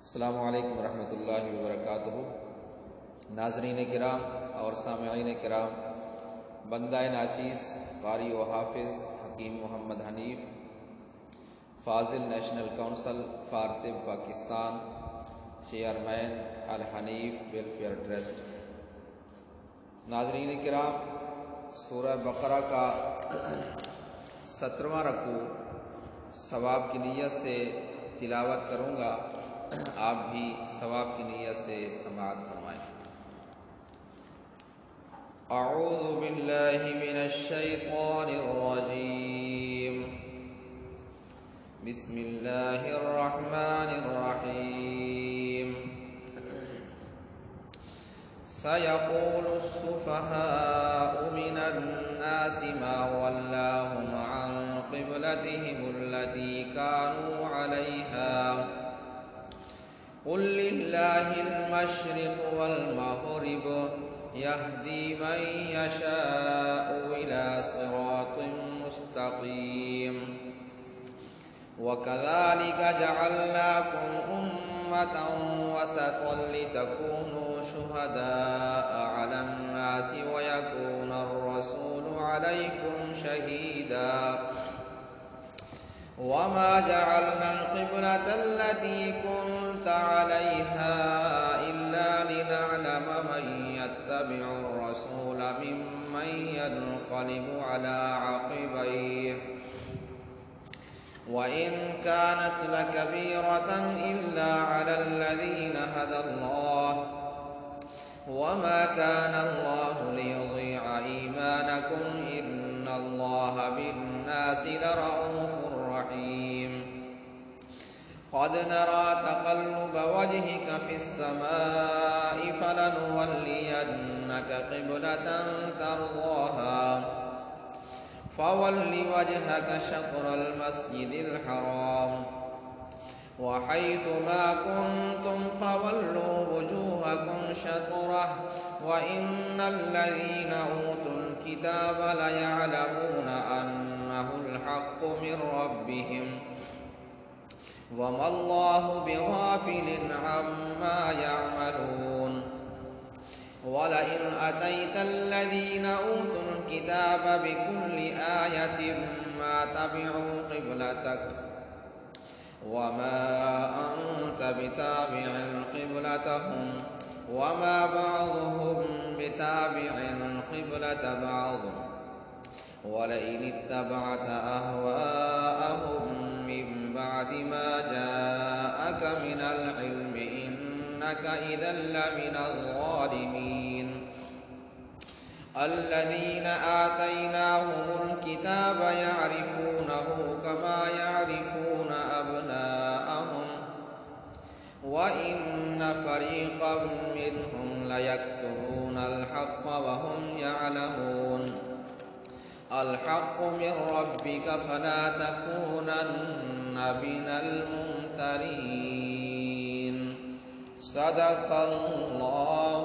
अस्सलामु अलैकुम वरहमतुल्लाहि वबरकातुहू। नाज़रीन किराम और सामिईन किराम, बंदाए नाचीज़ कारी व हाफिज़ हकीम मोहम्मद हनीफ, फ़ाज़िल नेशनल काउंसिल फ़ॉर तिब Pakistan, chairman Al Hanif welfare trust. नाज़रीन किराम, सूरह बकरा का 17वां रकू सवाब की नीयत से तिलावत करूँगा, आप भी सवाब की नीयत से समाअत फरमाएं। अऊज़ु बिल्लाहि मिनश शैतानिर रजीम। बिस्मिल्लाहिर रहमानिर रहीम। सयक़ूलुस सुफ़हाउ मिनन नासि मा वल्लाहुम अन क़िब्लतिहिमुल्लती कानू अलैहा क़ुल लिल्लाहिल मशरिक़ु वल मग़रिबु यहदी मन यशाअु इला सिरातिम मुस्तक़ीम। वकज़ालिक जअल्नाकुम उम्मतन वसतन लितकूनू शुहदाअ अलन नासि वयकूनर रसूलु अलैकुम शहीदा। वमा जअलनल क़िब्लतल्लती कुन्त अलैहा इल्ला लिनअलम मन यत्तबिउर रसूल मिम्मन यन्क़लिबु अला अक़िबैहि व इन कानत लकबीरतन इल्ला अलल्लज़ीना हदल्लाह वमा कानल्लाहु लियुज़ीअ ईमानकुम इन्नल्लाहा बिन्नासि लरऊफ़ुर रहीम। क़द नरा तक़ल्लुब वजहिक फ़िस्समाइ फलनुवल्लियन्नक क़िब्लतन तर्ज़ाहा फ़वल्लि वजहक शत्रल मस्जिदिल हराम वहैथुमा कुन्तुम फ़वल्लू वुजूहकुम शत्रह व इन्नल्लज़ीना ऊतुल किताब लयअलमून अन्नहुल हक़्क़ु मिर रब्बिहिम वमल्लाहु बिग़ाफ़िलिन अम्मा यअमलून। वलइन अतैतल्लज़ीना ऊतुल किताब बिकुल्लि आयतिन मा तबिअू क़िब्लतक वमा अन्त बिताबिअन क़िब्लतहुम वमा बअदुहुम बिताबिअन क़िब्लत बअद वलइन इत्तबअत अहवाअहुम मिन बअदि मा जाअक मिनल इल्मि इन्नक इज़न लमिनज़ ज़ालिमीन। अल्लज़ीना आतैनाहुमुल किताब यअरिफूनहु कमा यअरिफून अब्नाअहुम व इन्न फ़रीक़म मिनहुम लयक्तुमूनल हक़्क़ व हुम यअलमून। अल हक़्क़ु मिर रब्बिक फला तकूनन्न मिनल मुम्तरीन। सदक़ल्लाहुल